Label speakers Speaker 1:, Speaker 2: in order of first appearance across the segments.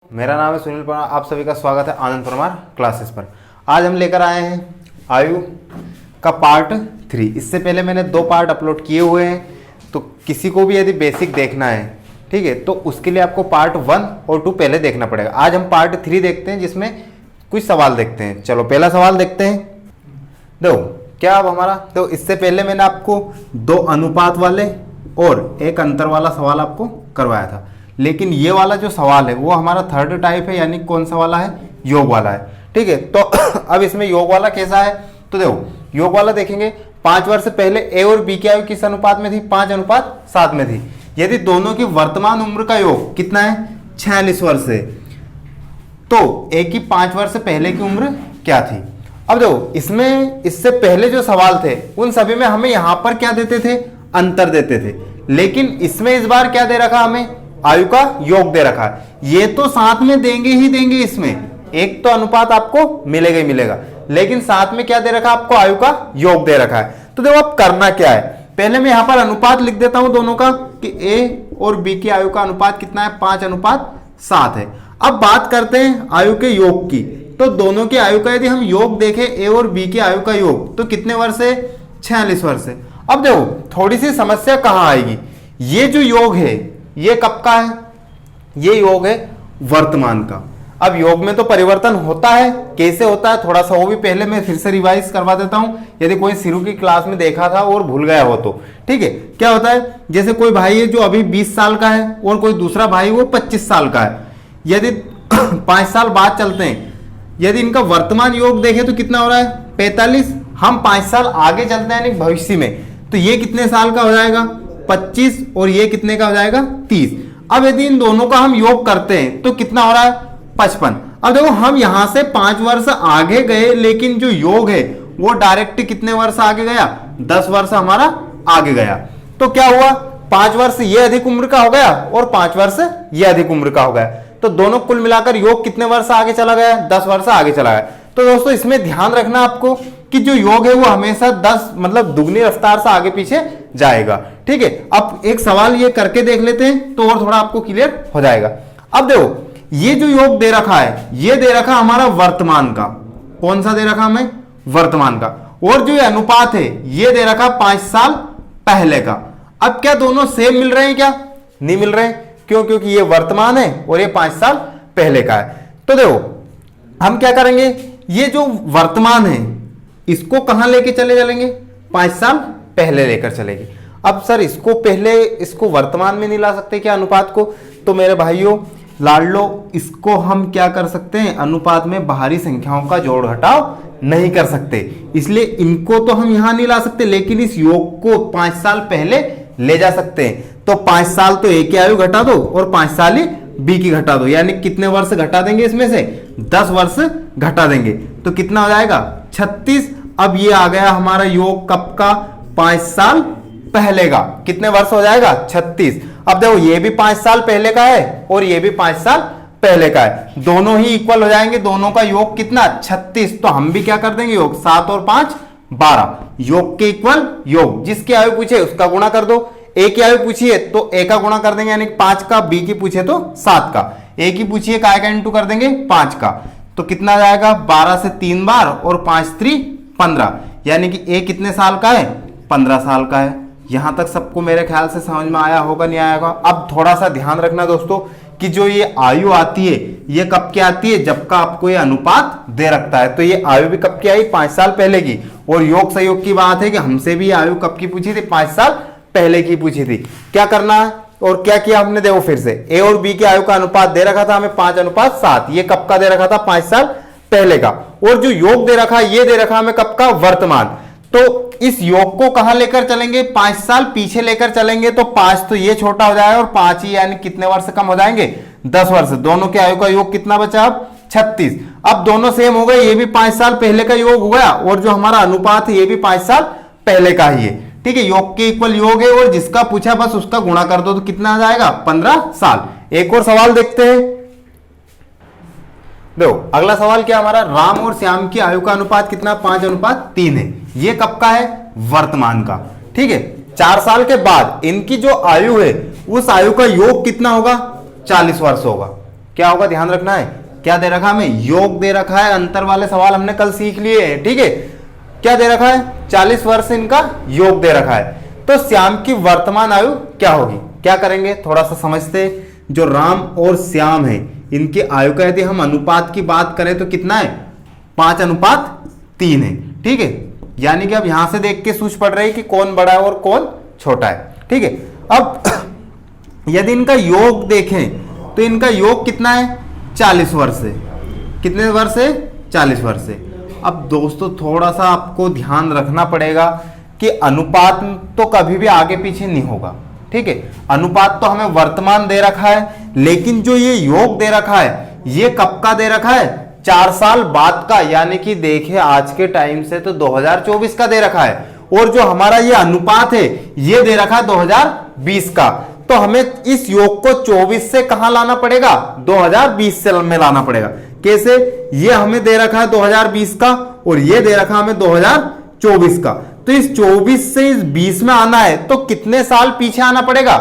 Speaker 1: मेरा नाम है सुनील परमार। आप सभी का स्वागत है आनंद परमार क्लासेस पर। आज हम लेकर आए हैं आयु का पार्ट 3। इससे पहले मैंने 2 पार्ट अपलोड किए हुए हैं, तो किसी को भी यदि बेसिक देखना है, ठीक है, तो उसके लिए आपको पार्ट 1 और 2 पहले देखना पड़ेगा। आज हम पार्ट 3 देखते हैं, जिसमें कुछ सवाल देखते हैं। चलो पहला सवाल देखते हैं। देखो क्या अब हमारा, तो इससे पहले मैंने आपको 2 अनुपात वाले और 1 अंतर वाला सवाल आपको करवाया था, लेकिन ये वाला जो सवाल है वो हमारा थर्ड टाइप है, यानी कौन सा वाला है, योग वाला है। ठीक है, तो अब इसमें योग वाला कैसा है, तो देखो योग वाला देखेंगे 5 वर्ष पहले ए और बी की आयु किस अनुपात में थी, 5:7 में थी। यदि दोनों की वर्तमान उम्र का योग कितना है, 46 वर्ष है, तो ए की 5 वर्ष पहले की उम्र क्या थी। अब देखो इसमें इससे पहले जो सवाल थे उन सभी में हमें यहां पर क्या देते थे, अंतर देते थे, लेकिन इसमें इस बार क्या दे रखा, हमें आयु का योग दे रखा है। ये तो साथ में देंगे ही देंगे, इसमें एक तो अनुपात आपको मिलेगा ही मिलेगा, लेकिन साथ में क्या दे रखा, आपको आयु का योग दे रखा है। तो देखो अब करना क्या है, पहले मैं यहां पर अनुपात लिख देता हूं दोनों का कि ए और बी की आयु का अनुपात कितना है, 5:7 है। अब बात करते हैं आयु के योग की, तो दोनों की आयु का यदि हम योग देखें, ए और बी की आयु का योग, तो कितने वर्ष है, 46 वर्ष है। अब देखो थोड़ी सी समस्या कहां आएगी, ये जो योग है ये कब का है, ये योग है वर्तमान का। अब योग में तो परिवर्तन होता है, कैसे होता है थोड़ा सा वो भी पहले मैं फिर से रिवाइज करवा देता हूं, यदि कोई शुरू की क्लास में देखा था और भूल गया हो तो। ठीक है, क्या होता है, जैसे कोई भाई है जो अभी 20 साल का है और कोई दूसरा भाई वो 25 साल का है। यदि 5 साल बाद चलते हैं, यदि इनका वर्तमान योग देखें तो कितना हो रहा है, 45। हम 5 साल आगे चलते हैं यानी भविष्य में, तो ये कितने साल का हो जाएगा, 25, और ये कितने का हो जाएगा, 30। अब यदि इन दोनों का हम योग करते हैं तो कितना हो रहा है, 55। अब देखो हम यहां से 5 वर्ष आगे गए, लेकिन जो योग है वो डायरेक्ट कितने वर्ष आगे गया, 10 वर्ष हमारा आगे गया। तो क्या हुआ, 5 वर्ष ये अधिक उम्र का हो गया और 5 वर्ष ये अधिक उम्र का हो गया, तो दोनों कुल मिलाकर योग कितने वर्ष आगे चला गया, 10 वर्ष आगे चला गया। तो दोस्तों इसमें ध्यान रखना आपको कि जो योग है वो हमेशा 10 मतलब दुगनी रफ्तार से आगे पीछे जाएगा। ठीक है, अब एक सवाल ये करके देख लेते हैं तो और थोड़ा आपको क्लियर हो जाएगा। अब देखो ये जो योग दे रखा है, ये दे रखा हमारा वर्तमान का, कौन सा दे रखा हमें, वर्तमान का, और जो ये अनुपात है ये दे रखा 5 साल पहले का। अब क्या दोनों सेम मिल रहे हैं, क्या नहीं मिल रहे हैं, क्यों, क्योंकि ये वर्तमान है और ये 5 साल पहले का है। तो देखो हम क्या करेंगे, ये जो वर्तमान है इसको कहां लेके चलेंगे, 5 साल पहले लेकर चलेंगे। अब सर इसको पहले, इसको वर्तमान में नहीं ला सकते क्या अनुपात को, तो मेरे भाइयों लाडलो इसको हम क्या कर सकते हैं, अनुपात में बाहरी संख्याओं का जोड़ घटाव नहीं कर सकते, इसलिए इनको तो हम यहां नहीं ला सकते, लेकिन इस योग को 5 साल पहले ले जा सकते हैं। तो 5 साल तो ए की आयु घटा दो और 5 साल ही बी की घटा दो, यानी कितने वर्ष घटा देंगे, इसमें से 10 वर्ष घटा देंगे, तो कितना हो जाएगा, 36। अब ये आ गया हमारा योग कब का, 5 साल पहले का, कितने वर्ष हो जाएगा, 36। अब देखो ये भी 5 साल पहले का है और ये भी 5 साल पहले का है, दोनों ही इक्वल हो जाएंगे, दोनों का योग कितना, 36। तो हम भी क्या कर देंगे योग, 7 और 5 12, योग के इक्वल योग, जिसकी आयु पूछे उसका गुणा कर दो। ए की आयु पूछिए तो ए का गुणा कर देंगे यानी 5 का, बी की पूछे तो 7 का, ए की पूछिए काय का इंटू कर देंगे 5 का, तो कितना जाएगा, 12 से 3 बार और 5 3 15, यानी कि ए कितने साल का है, 15 साल का है। यहां तक सबको मेरे ख्याल से समझ में आया होगा, नहीं आया होगा। अब थोड़ा सा ध्यान रखना दोस्तों कि जो ये आयु आती है ये कब की आती है, जब का आपको ये अनुपात दे रखता है। तो ये आयु भी कब की आई, 5 साल पहले की, और योग सहयोग की बात है कि हमसे भी आयु कब की पूछी थी, 5 साल पहले की पूछी थी। क्या करना है और क्या किया हमने, देखो फिर से ए और बी की आयु का अनुपात दे रखा था हमें 5:7, ये कब का दे रखा था, 5 साल पहले का, और जो योग दे रखा ये दे रखा हमें कब का, वर्तमान। तो इस योग को कहां लेकर चलेंगे, 5 साल पीछे लेकर चलेंगे, तो 5 तो ये छोटा हो जाएगा और 5 ही यानी कितने वर्ष कम हो जाएंगे, 10 वर्ष। दोनों के आयु का योग कितना बचा, अब 36। अब दोनों सेम हो गए, ये भी 5 साल पहले का योग हो गया और जो हमारा अनुपात है ये भी 5 साल पहले का ही है। ठीक है, योग के इक्वल योग है और जिसका पूछा बस उसका गुणा कर दो, तो कितना आ जाएगा, 15 साल। एक और सवाल देखते हैं। देखो अगला सवाल क्या हमारा, राम और श्याम की आयु का अनुपात कितना, 5:3 है। ये कब का है, वर्तमान का। ठीक है, 4 साल के बाद इनकी जो आयु है उस आयु का योग कितना होगा, 40 वर्ष होगा। क्या होगा, ध्यान रखना है। क्या दे रखा है हमें, योग दे रखा है। अंतर वाले सवाल हमने कल सीख लिए हैं, ठीक है। क्या दे रखा है, 40 वर्ष इनका योग दे रखा है। तो श्याम की वर्तमान आयु क्या होगी, क्या करेंगे थोड़ा सा समझते। जो राम और श्याम है इनकी आयु का यदि हम अनुपात की बात करें तो कितना है, 5:3 है, ठीक है। यानी कि अब यहां से देख के सूझ पड़ रही है कि कौन बड़ा है और कौन छोटा है, ठीक है। अब यदि इनका योग देखें तो इनका योग कितना है, 40 वर्ष है। कितने वर्ष है, 40 वर्ष है। अब दोस्तों थोड़ा सा आपको ध्यान रखना पड़ेगा कि अनुपात तो कभी भी आगे पीछे नहीं होगा, ठीक है। अनुपात तो हमें वर्तमान दे रखा है, लेकिन जो ये योग दे रखा है ये कब का दे रखा है, 4 साल बाद का। यानी कि देखिए आज के टाइम से तो 2024 का दे रखा है, और जो हमारा ये अनुपात है ये दे रखा है 2020 का। तो हमें इस योग को 24 से कहां लाना पड़ेगा, 2020 से में लाना पड़ेगा। कैसे, ये हमें दे रखा है 2020 का और ये दे रखा हमें 2024 का। तो इस 24 से इस 20 में आना है तो कितने साल पीछे आना पड़ेगा,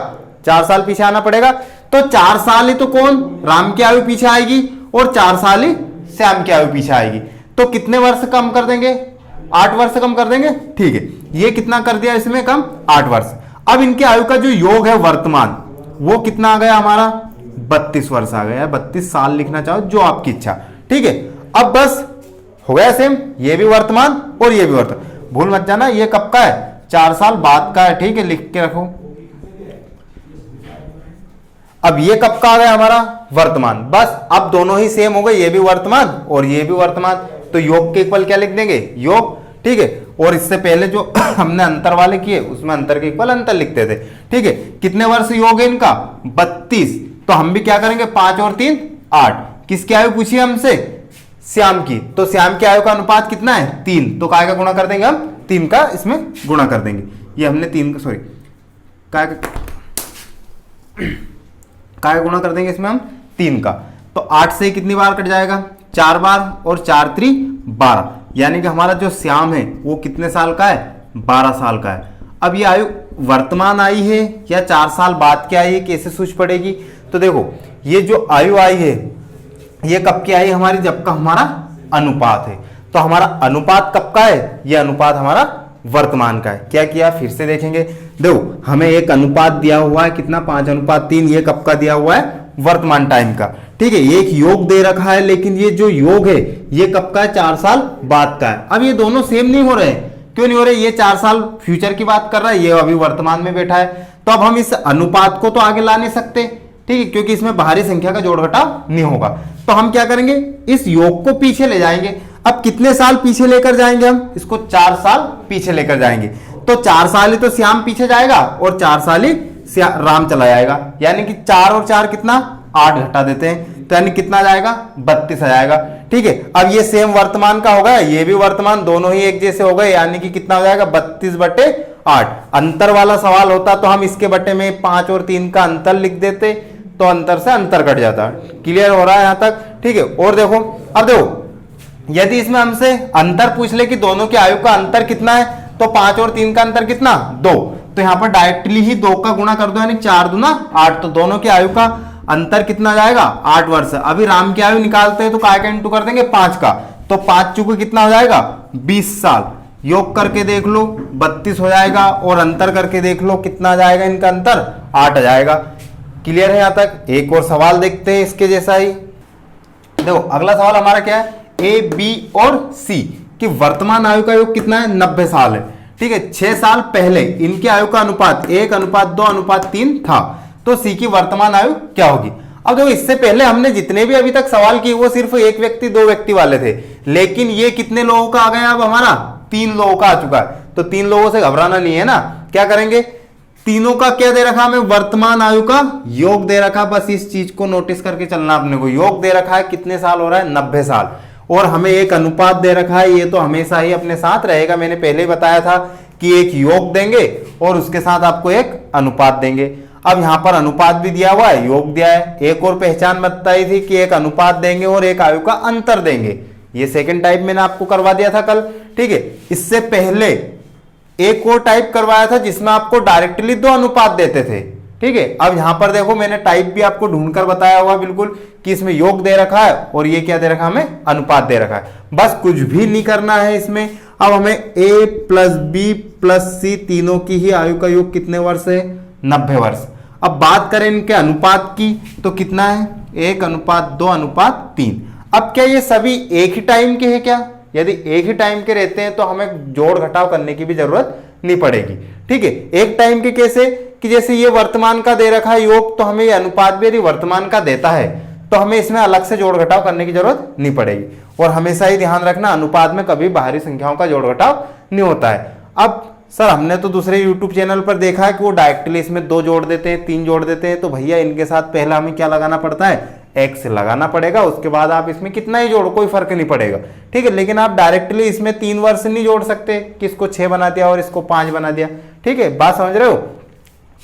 Speaker 1: 4 साल पीछे आना पड़ेगा। तो 4 साल ही तो कौन, राम की आयु पीछे आएगी और 4 साल ही श्याम की आयु पीछे आएगी। तो कितने वर्ष कम कर देंगे, 8 वर्ष कम कर देंगे, ठीक है। ये कितना कर दिया इसमें कम, 8 वर्ष। अब इनकी आयु का जो योग है वर्तमान वो कितना आ गया हमारा, 32 वर्ष आ गया, 32 साल लिखना चाहो जो आपकी इच्छा, ठीक है। अब बस हो गया सेम, ये भी वर्तमान और ये भी वर्तमान। भूल मत जाना ये कब का है, 4 साल बाद का है, ठीक है, लिख के रखो। अब ये कब का आ गया हमारा, वर्तमान। बस अब दोनों ही सेम हो गए, ये भी वर्तमान और ये भी वर्तमान। तो योग के इक्वल क्या लिख देंगे, योग, ठीक है। और इससे पहले जो हमने अंतर वाले किए उसमें अंतर के इक्वल अंतर लिखते थे, ठीक है। कितने वर्ष योग है इनका, 32। तो हम भी क्या करेंगे, 5 और 3 8। किसकी आयु पूछी हमसे, श्याम की। तो श्याम की आयु का अनुपात कितना है, 3। तो काय का गुणा कर देंगे हम, 3 का इसमें गुणा कर देंगे। ये हमने 3 का, सॉरी, काय का गुणा कर देंगे इसमें हम 3 का। तो 8 से कितनी बार कट जाएगा, 4 बार, और 4 3 12। यानी कि हमारा जो श्याम है वो कितने साल का है, 12 साल का है। अब ये आयु वर्तमान आई है या 4 साल बाद की आई है, कैसे सूझ पड़ेगी। तो देखो ये जो आयु आई है ये कब की आई हमारी, जब का हमारा अनुपात है। तो हमारा अनुपात कब का है, ये अनुपात हमारा वर्तमान का है। क्या किया, फिर से देखेंगे। देखो हमें एक अनुपात दिया हुआ है कितना, 5:3। ये कब का दिया हुआ है, वर्तमान टाइम का, ठीक है। एक योग दे रखा है, लेकिन ये जो योग है ये कब का है, 4 साल बाद का है। अब ये दोनों सेम नहीं हो रहे, क्यों नहीं हो रहे, ये 4 साल फ्यूचर की बात कर रहा है, ये अभी वर्तमान में बैठा है। तो अब हम इस अनुपात को तो आगे ला नहीं सकते, ठीक है, क्योंकि इसमें बाहरी संख्या का जोड़ घटाव नहीं होगा। तो हम क्या करेंगे, इस योग को पीछे ले जाएंगे। अब कितने साल पीछे लेकर जाएंगे हम इसको, 4 साल पीछे लेकर जाएंगे। तो 4 साल ही तो श्याम पीछे जाएगा और 4 साल ही राम चला जाएगा। यानी कि 4 और 4 कितना, 8 घटा देते हैं, तो यानी कितना जाएगा, 32 आ जाएगा, ठीक है। अब ये सेम वर्तमान का होगा, ये भी वर्तमान, दोनों ही एक जैसे हो गए। यानी कि कितना हो जाएगा, 32/8। अंतर वाला सवाल होता तो हम इसके बटे में 5 और 3 का अंतर लिख देते, तो अंतर से अंतर कट जाता। क्लियर हो रहा है यहां तक, ठीक है। और देखो, अब देखो यदि इसमें हमसे अंतर पूछ ले कि दोनों की आयु का अंतर कितना है, तो 5 और 3 का अंतर कितना, 2। तो यहां पर डायरेक्टली ही 2 का गुणा कर दो, यानी 4 दूना 8। तो दोनों की आयु का अंतर कितना जाएगा, 8 वर्ष। अभी राम की आयु निकालते हैं तो काय का इंटू कर देंगे, 5 का। तो 5 चूके कितना हो जाएगा, 20 साल। योग करके देख लो 32 हो जाएगा, और अंतर करके देख लो कितना जाएगा इनका अंतर, 8 आ जाएगा। क्लियर है यहां तक। एक और सवाल देखते हैं इसके जैसा ही। देखो अगला सवाल हमारा क्या है, ए, बी और सी की वर्तमान आयु का योग कितना है, 90 साल है, ठीक है। 6 साल पहले इनकी आयु का अनुपात 1:2:3 था। तो सी की वर्तमान आयु क्या होगी। अब देखो इससे पहले हमने जितने भी अभी तक सवाल किए वो सिर्फ 1 व्यक्ति 2 व्यक्ति वाले थे, लेकिन ये कितने लोगों का आ गया, अब हमारा 3 लोगों का आ चुका है। तो 3 लोगों से घबराना नहीं है ना। क्या करेंगे, तीनों का क्या दे रखा हमें, वर्तमान आयु का योग दे रखा। बस इस चीज को नोटिस करके चलना अपने को। योग दे रखा है कितने साल हो रहा है, 90 साल। और हमें एक अनुपात दे रखा है, ये तो हमेशा ही अपने साथ रहेगा। मैंने पहले ही बताया था कि एक योग देंगे और उसके साथ आपको एक अनुपात देंगे। अब यहां पर अनुपात भी दिया हुआ है, योग दिया है। एक और पहचान बताई थी कि एक अनुपात देंगे और एक आयु का अंतर देंगे। ये सेकंड टाइप मैंने आपको करवा दिया था कल, ठीक है। इससे पहले एक और टाइप करवाया था जिसमें आपको डायरेक्टली 2 अनुपात देते थे, ठीक है। अब यहां पर देखो मैंने टाइप भी आपको ढूंढकर बताया हुआ बिल्कुल कि इसमें योग दे रखा है और ये क्या दे रखा है, हमें अनुपात दे रखा है। बस कुछ भी नहीं करना है इसमें। अब हमें a प्लस बी प्लस सी तीनों की ही आयु का योग कितने वर्ष है, 90 वर्ष। अब बात करें इनके अनुपात की तो कितना है, 1:2:3। अब क्या ये सभी एक ही टाइम के हैं क्या? यदि एक ही टाइम के रहते हैं तो हमें जोड़ घटाव करने की भी जरूरत नहीं पड़ेगी। ठीक है, एक टाइम के कैसे कि जैसे ये वर्तमान का दे रखा है योग, तो हमें ये अनुपात भी यदि वर्तमान का देता है तो हमें इसमें अलग से जोड़ घटाव करने की जरूरत नहीं पड़ेगी। और हमेशा ही ध्यान रखना अनुपात में कभी बाहरी संख्याओं का जोड़ घटाव नहीं होता है। अब सर हमने तो दूसरे YouTube चैनल पर देखा है कि वो डायरेक्टली इसमें 2 जोड़ देते हैं, 3 जोड़ देते हैं, तो भैया इनके साथ पहला हमें क्या लगाना पड़ता है, x लगाना पड़ेगा। उसके बाद आप इसमें कितना ही जोड़ो कोई फर्क नहीं पड़ेगा। ठीक है, लेकिन आप डायरेक्टली इसमें 3 वर्ष नहीं जोड़ सकते कि इसको 6 बना दिया और इसको 5 बना दिया। ठीक है, बात समझ रहे हो।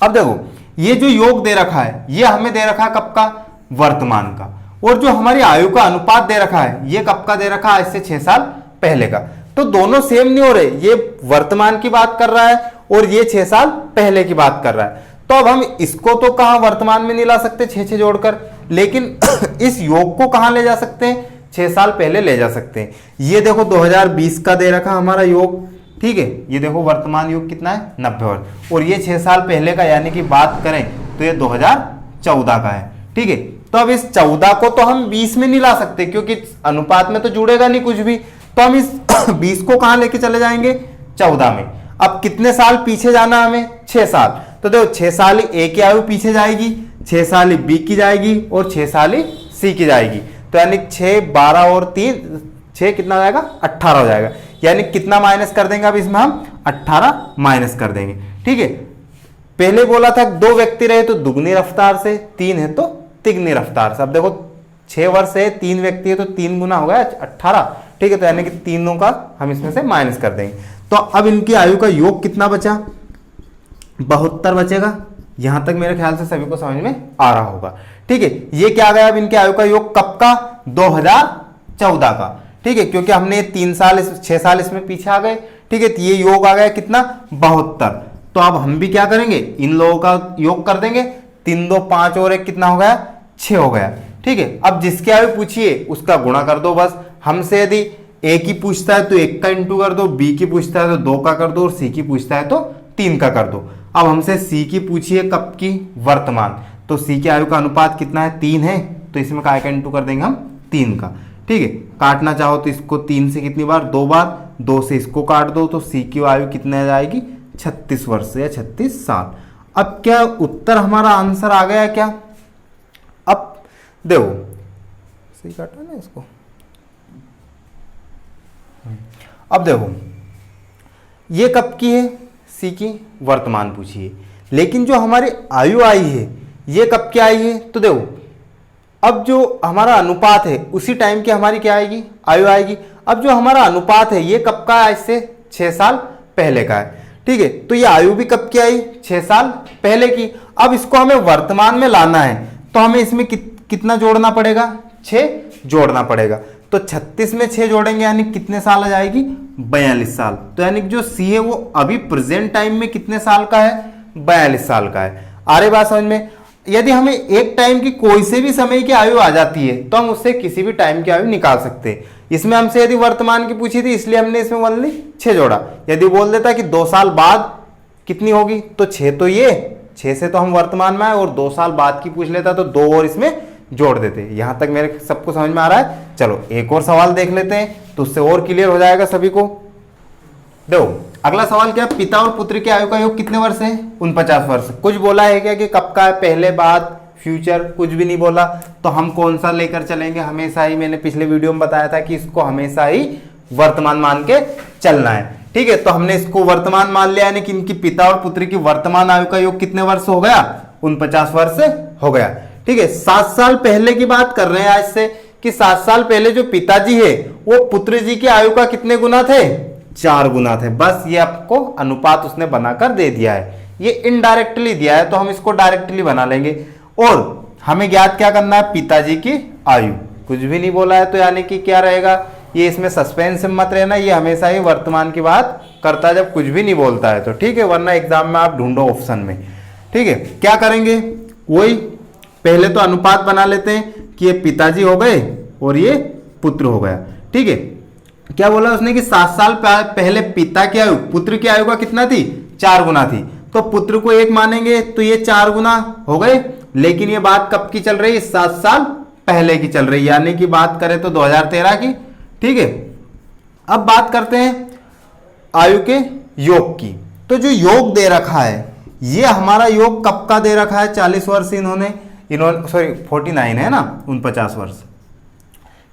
Speaker 1: अब देखो ये जो योग दे रखा है ये हमें दे रखा है कब का, वर्तमान का। और जो हमारी आयु का अनुपात दे रखा है ये कब का दे रखा है, आज से 6 साल पहले का। तो दोनों सेम नहीं हो रहे, ये वर्तमान की बात कर रहा है और ये 6 साल पहले की बात कर रहा है। तो अब हम इसको तो कहां वर्तमान में नहीं ला सकते 6 जोड़कर, लेकिन इस योग को कहां ले जा सकते हैं, 6 साल पहले ले जा सकते हैं। ये देखो 2020 का दे रखा हमारा योग। ठीक है, ये देखो वर्तमान योग कितना है, 90 वर्ष। और ये 6 साल पहले का यानी कि बात करें तो ये 2014 का है। ठीक है, तो अब इस 14 को तो हम 20 में नहीं ला सकते क्योंकि अनुपात में तो जुड़ेगा नहीं कुछ भी। तो हम इस 20 को कहां लेके चले जाएंगे, 14 में। अब कितने साल पीछे जाना हमें, 6 साल। तो देखो 6 साल ही ए की आयु पीछे जाएगी, 6 साल ही बी की जाएगी और 6 साल ही सी की जाएगी। तो यानी 6, 12 और 3, 6 कितना हो जाएगा, 18 हो जाएगा। यानी कितना माइनस कर देंगे अब इसमें हम, 18 माइनस कर देंगे। ठीक है, पहले बोला था 2 व्यक्ति रहे तो दुगनी रफ्तार से, 3 है तो तिगनी रफ्तार से। अब देखो 6 वर्ष है, 3 व्यक्ति है तो 3 गुना हो गया 18। ठीक है, तो यानी कि तीनों का हम इसमें से माइनस कर देंगे। तो अब इनकी आयु का योग कितना बचा, 72 बचेगा। यहां तक मेरे ख्याल से सभी को समझ में आ रहा होगा। ठीक है, ये क्या आ गया अब इनके आयु का योग कब का, 2014 का। ठीक है, क्योंकि हमने 3 साल 6 साल इसमें पीछे आ गए। ठीक है, तो ये योग आ गया कितना, 72। तो अब हम भी क्या करेंगे, इन लोगों का योग कर देंगे। 3, 2, 5 और 1 कितना हो गया, 6 हो गया। ठीक है, अब जिसकी आयु पूछिए उसका गुणा कर दो बस। हमसे यदि ए की पूछता है तो 1 का इंटू कर दो, बी की पूछता है तो 2 का कर दो और सी की पूछता है तो 3 का कर दो। अब हमसे सी की पूछिए कब की, वर्तमान। तो सी की आयु का अनुपात कितना है, 3 है। तो इसमें काय का इंटू कर देंगे हम, 3 का। ठीक है, काटना चाहो तो इसको 3 से कितनी बार, 2 बार, 2 से इसको काट दो तो सी की आयु कितने आ जाएगी, 36 वर्ष या 36 साल। अब क्या उत्तर हमारा आंसर आ गया क्या? अब देखो सही काटा ना इसको। अब देखो ये कब की है, सी की, वर्तमान पूछिए। लेकिन जो हमारी आयु आई है ये कब की आई है, तो देखो अब जो हमारा अनुपात है उसी टाइम की हमारी क्या आएगी, आयु आएगी। अब जो हमारा अनुपात है ये कब का है, आज से 6 साल पहले का है। ठीक है, तो ये आयु भी कब की आई, 6 साल पहले की। अब इसको हमें वर्तमान में लाना है तो हमें इसमें कितना जोड़ना पड़ेगा, 6 जोड़ना पड़ेगा। तो 36 में 6 जोड़ेंगे यानी कितने साल आ जाएगी, 42 साल। तो यानी जो सी है वो अभी प्रेजेंट टाइम में कितने साल का है, 42 साल का है। आ रही बात समझ में। यदि हमें एक टाइम की कोई से भी समय की आयु आ जाती है तो हम उससे किसी भी टाइम की आयु निकाल सकते हैं। इसमें हमसे यदि वर्तमान की पूछी थी इसलिए हमने इसमें ओनली 6 जोड़ा। यदि बोल देता कि 2 साल बाद कितनी होगी तो 6, तो ये 6 से तो हम वर्तमान में आए, और 2 साल बाद की पूछ लेता तो 2 और इसमें जोड़ देते। यहां तक मेरे सबको समझ में आ रहा है। चलो एक और सवाल देख लेते हैं तो उससे और क्लियर हो जाएगा सभी को। देखो अगला सवाल क्या, पिता और पुत्र की आयु का योग कितने वर्ष है, 49 वर्ष। कुछ बोला है क्या कि कब का है, पहले, बाद, फ्यूचर, कुछ भी नहीं बोला। तो हम कौन सा लेकर चलेंगे, हमेशा ही मैंने पिछले वीडियो में बताया था कि इसको हमेशा ही वर्तमान मान के चलना है। ठीक है, तो हमने इसको वर्तमान मान लिया, यानी कि इनकी पिता और पुत्र की वर्तमान आयु का योग कितने वर्ष हो गया, 49 वर्ष हो गया। ठीक है, 7 साल पहले की बात कर रहे हैं आज से, कि 7 साल पहले जो पिताजी है वो पुत्र जी की आयु का कितने गुना थे, 4 गुना थे। बस ये आपको अनुपात उसने बनाकर दे दिया है। ये इनडायरेक्टली दिया है तो हम इसको डायरेक्टली बना लेंगे। और हमें ज्ञात क्या करना है, पिताजी की आयु। कुछ भी नहीं बोला है तो यानी कि क्या रहेगा, ये इसमें सस्पेंस में मत रहना, ये हमेशा ही वर्तमान की बात करता है जब कुछ भी नहीं बोलता है तो। ठीक है, वरना एग्जाम में आप ढूंढो ऑप्शन में। ठीक है, क्या करेंगे, वही पहले तो अनुपात बना लेते हैं कि ये पिताजी हो गए और ये पुत्र हो गया। ठीक है, क्या बोला उसने कि 7 साल पहले पिता की आयु पुत्र की आयु का कितना थी, 4 गुना थी। तो पुत्र को 1 मानेंगे तो ये 4 गुना हो गए। लेकिन ये बात कब की चल रही है, 7 साल पहले की चल रही है, यानी कि बात करें तो 2013 की। ठीक है, अब बात करते हैं आयु के योग की। तो जो योग दे रखा है, ये हमारा योग कब का दे रखा है, 40 वर्ष इन्होंने सॉरी 49 है ना, 49 वर्ष।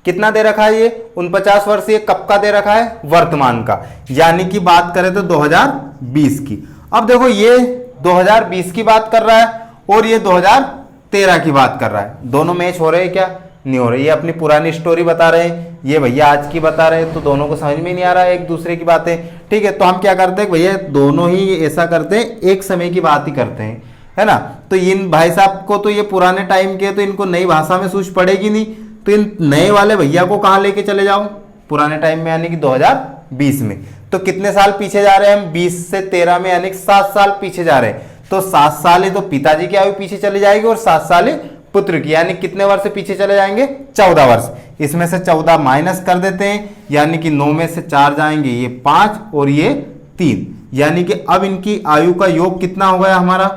Speaker 1: कितना दे रखा है ये, 49 वर्ष। ये कब का दे रखा है, वर्तमान का, यानी कि बात करें तो 2020 की। अब देखो ये 2020 की बात कर रहा है और ये 2013 की बात कर रहा है, दोनों मैच हो रहे हैं क्या, नहीं हो रहे। ये अपनी पुरानी स्टोरी बता रहे हैं, ये भैया आज की बता रहे हैं, तो दोनों को समझ में नहीं आ रहा है एक दूसरे की बातें। ठीक है, तो हम क्या करते हैं भैया, दोनों ही ऐसा करते हैं, एक समय की बात ही करते हैं, है ना। तो इन भाई साहब को तो ये पुराने टाइम के, तो इनको नई भाषा में सूझ पड़ेगी नहीं, तो इन नए वाले भैया को कहाँ लेके चले जाओ, पुराने टाइम में, यानी कि 2020 में। तो कितने साल पीछे जा रहे हैं हम, 20 से 13 में, यानी कि 7 साल पीछे जा रहे हैं। तो 7 साल ही तो पिताजी की आयु पीछे चली जाएगी और 7 साल ही पुत्र की, यानी कितने वर्ष पीछे चले जाएंगे, 14 वर्ष। इसमें से 14 माइनस कर देते हैं, यानी कि 9 में से 4 जाएंगे, ये 5 और ये 3, यानी कि अब इनकी आयु का योग कितना हो गया हमारा,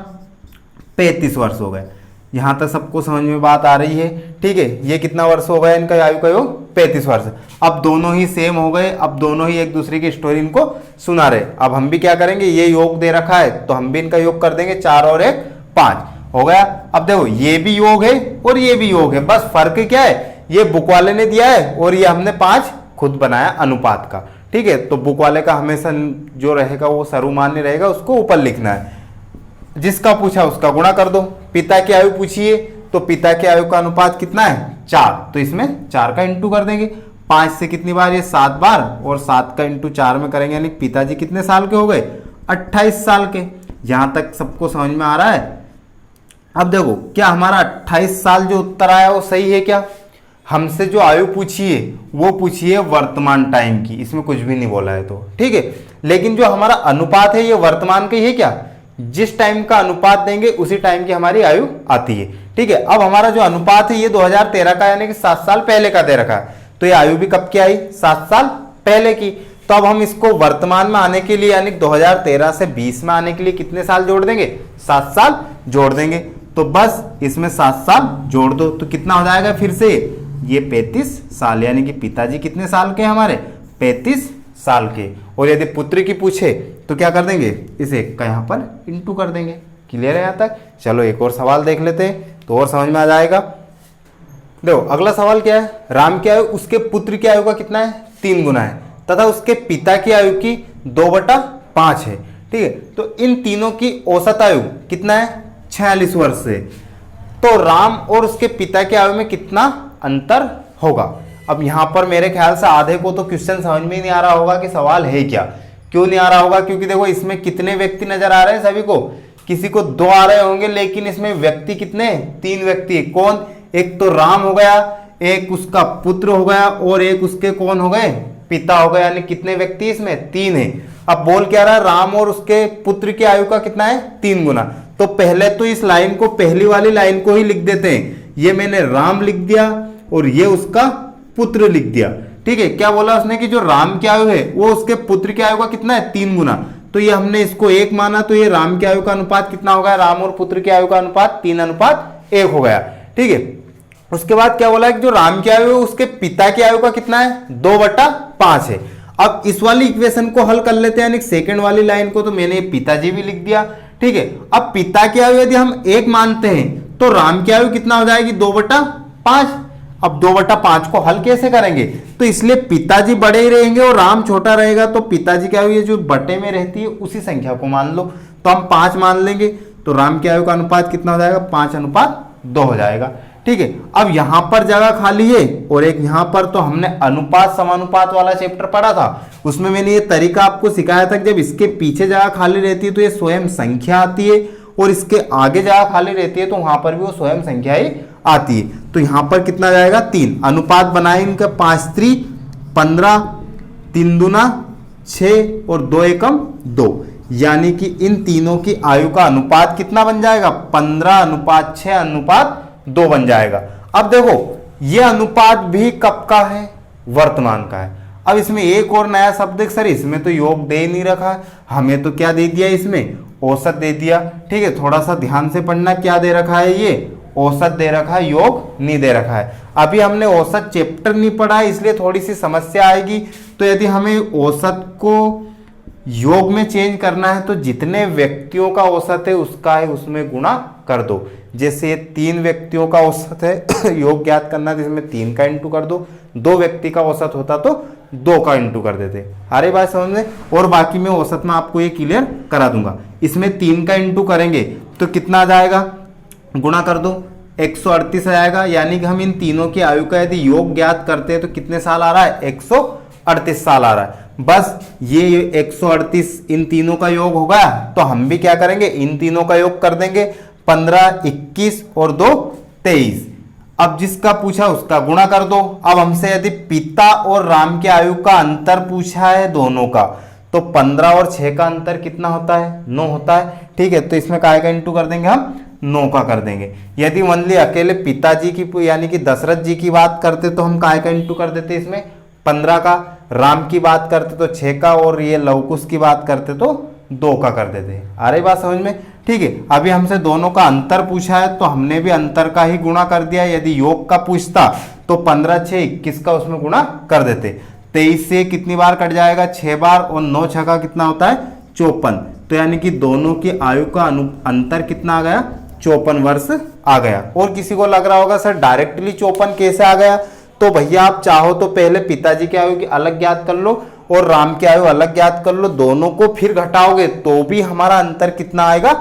Speaker 1: 35 वर्ष हो गए। यहां तक सबको समझ में बात आ रही है। ठीक है, ये कितना वर्ष हो गया इनका आयु का योग, 35 वर्ष। अब दोनों ही सेम हो गए, अब दोनों ही एक दूसरे की स्टोरी इनको सुना रहे। अब हम भी क्या करेंगे, ये योग दे रखा है तो हम भी इनका योग कर देंगे, 4 और 1 5 हो गया। अब देखो ये भी योग है और ये भी योग है, बस फर्क क्या है, ये बुक वाले ने दिया है और ये हमने 5 खुद बनाया अनुपात का। ठीक है, तो बुक वाले का हमेशा जो रहेगा वो सर्वमान्य रहेगा, उसको ऊपर लिखना है, जिसका पूछा उसका गुणा कर दो। पिता की आयु पूछिए तो पिता की आयु का अनुपात कितना है, 4, तो इसमें 4 का इंटू कर देंगे। 5 से कितनी बार, ये 7 बार, और 7 का इंटू 4 में करेंगे, यानी पिताजी कितने साल के हो गए, 28 साल के। यहां तक सबको समझ में आ रहा है। अब देखो क्या हमारा 28 साल जो उत्तर आया वो सही है क्या, हमसे जो आयु पूछी है वो पूछी है वर्तमान टाइम की, इसमें कुछ भी नहीं बोला है तो ठीक है। लेकिन जो हमारा अनुपात है ये वर्तमान का ही है क्या, जिस टाइम का अनुपात देंगे उसी टाइम की हमारी आयु आती है। ठीक है, अब हमारा जो अनुपात है ये 2013 का, यानी कि 7 साल पहले का दे रखा है, तो ये आयु भी कब की आई, 7 साल पहले की। तो अब हम इसको वर्तमान में आने के लिए, यानी 2013 से 20 में आने के लिए कितने साल जोड़ देंगे, 7 साल जोड़ देंगे। तो बस इसमें 7 साल जोड़ दो, तो कितना हो जाएगा फिर से, ये 35 साल, यानी कि पिताजी कितने साल के हमारे, 35 साल के। और यदि पुत्र की पूछे तो क्या कर देंगे, इसे यहाँ पर इंटू कर देंगे। क्लियर है यहाँ तक। चलो एक और सवाल देख लेते हैं तो और समझ में आ जाएगा। देखो अगला सवाल क्या है, राम की आयु उसके पुत्र की आयु का कितना है, 3 गुना है, तथा उसके पिता की आयु की 2/5 है। ठीक है, तो इन तीनों की औसत आयु कितना है, 46 वर्ष है। तो राम और उसके पिता की आयु में कितना अंतर होगा। अब यहां पर मेरे ख्याल से आधे को तो क्वेश्चन समझ में ही नहीं आ रहा होगा कि सवाल है क्या। क्यों नहीं आ रहा होगा, क्योंकि देखो इसमें कितने व्यक्ति नजर आ रहे हैं, सभी को, किसी को 2 आ रहे होंगे, लेकिन इसमें व्यक्ति कितने, 3 व्यक्ति। कौन, एक तो राम हो गया, एक उसका पुत्र हो गया, और एक उसके कौन हो गए, पिता हो गए। यानी कितने व्यक्ति इसमें, 3 है। अब बोल क्या रहा है, राम और उसके पुत्र की आयु का कितना है, 3 गुना। तो पहले तो इस लाइन को, पहली वाली लाइन को ही लिख देते हैं। ये मैंने राम लिख दिया और ये उसका पुत्र लिख दिया। ठीक है, क्या बोला उसने कि जो राम की आयु है वो उसके पुत्र की आयु का कितना है, 3 गुना। तो ये हमने इसको 1 माना, तो ये राम की आयु का अनुपात कितना हो गया, राम और पुत्र की आयु का अनुपात 3:1 हो गया। ठीक है, उसके बाद क्या बोला कि जो राम की आयु है उसके पिता की आयु का कितना है, 2/5 है। अब इस वाली इक्वेशन को हल कर लेते हैं, यानी सेकंड वाली लाइन को, तो मैंने पिताजी भी लिख दिया। ठीक है, अब पिता की आयु यदि हम 1 मानते हैं तो राम की आयु कितना हो जाएगी, 2/5। अब 2/5 को हल कैसे करेंगे, तो इसलिए पिताजी बड़े ही रहेंगे और राम छोटा रहेगा, तो पिताजी की आयु ये जो बटे में रहती है उसी संख्या को मान लो, तो हम 5 मान लेंगे। तो राम की आयु का अनुपात कितना हो जाएगा, 5:2 हो जाएगा। ठीक है, अब यहां पर जगह खाली है और एक यहां पर, तो हमने अनुपात समानुपात वाला चैप्टर पढ़ा था, उसमें मैंने ये तरीका आपको सिखाया था कि जब इसके पीछे जगह खाली रहती है तो ये स्वयं संख्या आती है, और इसके आगे जगह खाली रहती है तो वहां पर भी वो स्वयं संख्या ही आती है। तो यहां पर कितना जाएगा, 3। अनुपात बनाए इनका, 5×3 = 15, 3×2 = 6 और 2×1 = 2। यानी कि इन तीनों की आयु का अनुपात कितना बन जाएगा, 15:6:2 बन जाएगा। अब देखो ये अनुपात भी कब का है, वर्तमान का है। अब इसमें एक और नया शब्द है सर, इसमें तो योग दे नहीं रखा है, हमें तो क्या दे दिया, इसमें औसत दे दिया। ठीक है, थोड़ा सा ध्यान से पढ़ना, क्या दे रखा है, ये औसत दे रखा है, योग नहीं दे रखा है। अभी हमने औसत चैप्टर नहीं पढ़ा है, इसलिए थोड़ी सी समस्या आएगी। तो यदि हमें औसत को योग में चेंज करना है तो जितने व्यक्तियों का औसत है उसका है उसमें गुणा कर दो। जैसे 3 व्यक्तियों का औसत है योग ज्ञात करना, तो इसमें 3 का इंटू कर दो। 2 व्यक्ति का औसत होता तो 2 का इंटू कर देते। अरे बात समझ में, और बाकी मैं औसत में आपको ये क्लियर करा दूंगा। इसमें 3 का इंटू करेंगे तो कितना आ जाएगा, गुणा कर दो, 138 आ जाएगा। यानी कि हम इन तीनों की आयु का यदि योग ज्ञात करते हैं तो कितने साल आ रहा है, 138 साल आ रहा है। बस ये 138 इन तीनों का योग होगा, तो हम भी क्या करेंगे, इन तीनों का योग कर देंगे। 15, 21 और 2, 23। अब जिसका पूछा उसका गुणा कर दो। अब हमसे यदि पिता और राम की आयु का अंतर पूछा है दोनों का, तो 15 और 6 का अंतर कितना होता है, 9 होता है। ठीक है, तो इसमें काय का इंटू कर देंगे, हम 9 का कर देंगे। यदि ओनली अकेले पिताजी की यानी कि दशरथ जी की बात करते तो हम काय का इंटू कर देते इसमें 15 का, राम की बात करते तो 6 का, और ये लवकुश की बात करते तो 2 का कर देते। आ रही बात समझ में। ठीक है, अभी हमसे दोनों का अंतर पूछा है तो हमने भी अंतर का ही गुणा कर दिया। यदि योग का पूछता तो 15, 6, 21 का उसमें गुणा कर देते। 23 से कितनी बार कट जाएगा, 6 बार, और 9 6 का कितना होता है, 54। तो यानी कि दोनों की आयु का अंतर कितना आ गया, 54 वर्ष आ गया। और किसी को लग रहा होगा सर डायरेक्टली 54 कैसे आ गया, तो भैया आप चाहो तो पहले पिताजी की आयु की अलग ज्ञात कर लो और राम की आयु अलग ज्ञात कर लो, दोनों को फिर घटाओगे तो भी हमारा अंतर कितना आएगा,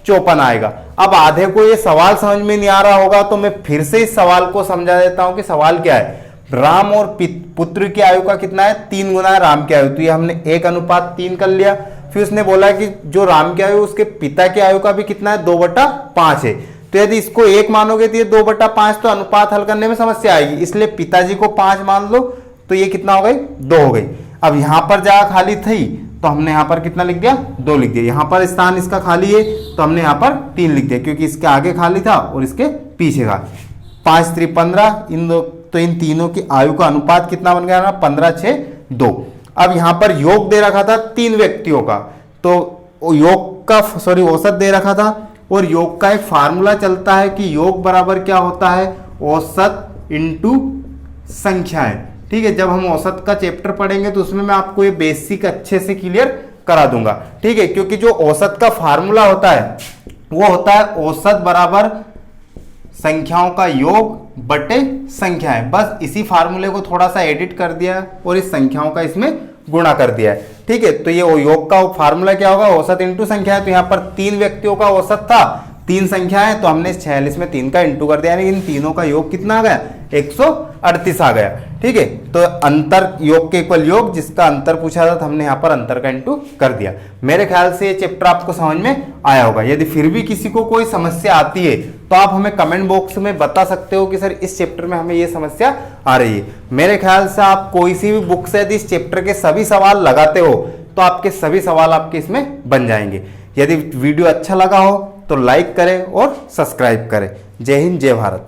Speaker 1: 54 आएगा। अब आधे को ये सवाल समझ में नहीं आ रहा होगा तो मैं फिर से इस सवाल को समझा देता हूं कि सवाल क्या है। राम और पुत्र की आयु का कितना है, 3 गुना है राम की आयु, तो ये हमने 1:3 कर लिया। फिर उसने बोला कि जो राम की आयु उसके पिता की आयु का भी कितना है, 2/5 है। तो यदि इसको 1 मानोगे तो ये 2/5, तो अनुपात हल करने में समस्या आएगी, इसलिए पिताजी को 5 मान लो, तो ये कितना हो गई, 2 हो गई। अब यहां पर जगह खाली थी तो हमने यहां पर कितना लिख दिया, 2 लिख दिया। यहां पर स्थान इसका खाली है तो हमने यहां पर 3 लिख दिया, क्योंकि इसके आगे खाली था और इसके पीछे था। 5 3 15, तो इन तीनों की आयु का अनुपात कितना बन गया ना, 15 6 2। अब यहां पर योग दे रखा था 3 व्यक्तियों का, तो योग का औसत दे रखा था, और योग का एक फार्मूला चलता है कि योग बराबर क्या होता है, औसत इंटू संख्याएं। ठीक है, जब हम औसत का चैप्टर पढ़ेंगे तो उसमें मैं आपको ये बेसिक अच्छे से क्लियर करा दूंगा। ठीक है, क्योंकि जो औसत का फार्मूला होता है वो होता है औसत बराबर संख्याओं का योग बटे संख्याएं। बस इसी फार्मूले को थोड़ा सा एडिट कर दिया और इस संख्याओं का इसमें गुणा कर दिया है। ठीक है, तो ये योग का फार्मूला क्या होगा, औसत इंटू संख्या है। तो यहाँ पर 3 व्यक्तियों का औसत था, 3 संख्या है, तो हमने 46 में 3 का इंटू कर दिया, यानी इन तीनों का योग कितना आ गया, 138 आ गया। ठीक है, तो अंतर योग के इक्वल योग, जिसका अंतर पूछा था तो हमने यहाँ पर अंतर का इंटू कर दिया। मेरे ख्याल से ये चैप्टर आपको समझ में आया होगा। यदि फिर भी किसी को कोई समस्या आती है तो आप हमें कमेंट बॉक्स में बता सकते हो कि सर इस चैप्टर में हमें ये समस्या आ रही है। मेरे ख्याल से आप कोई सी भी बुक से यदि इस चैप्टर के सभी सवाल लगाते हो तो आपके सभी सवाल आपके इसमें बन जाएंगे। यदि वीडियो अच्छा लगा हो तो लाइक करें और सब्सक्राइब करें। जय हिंद, जय भारत।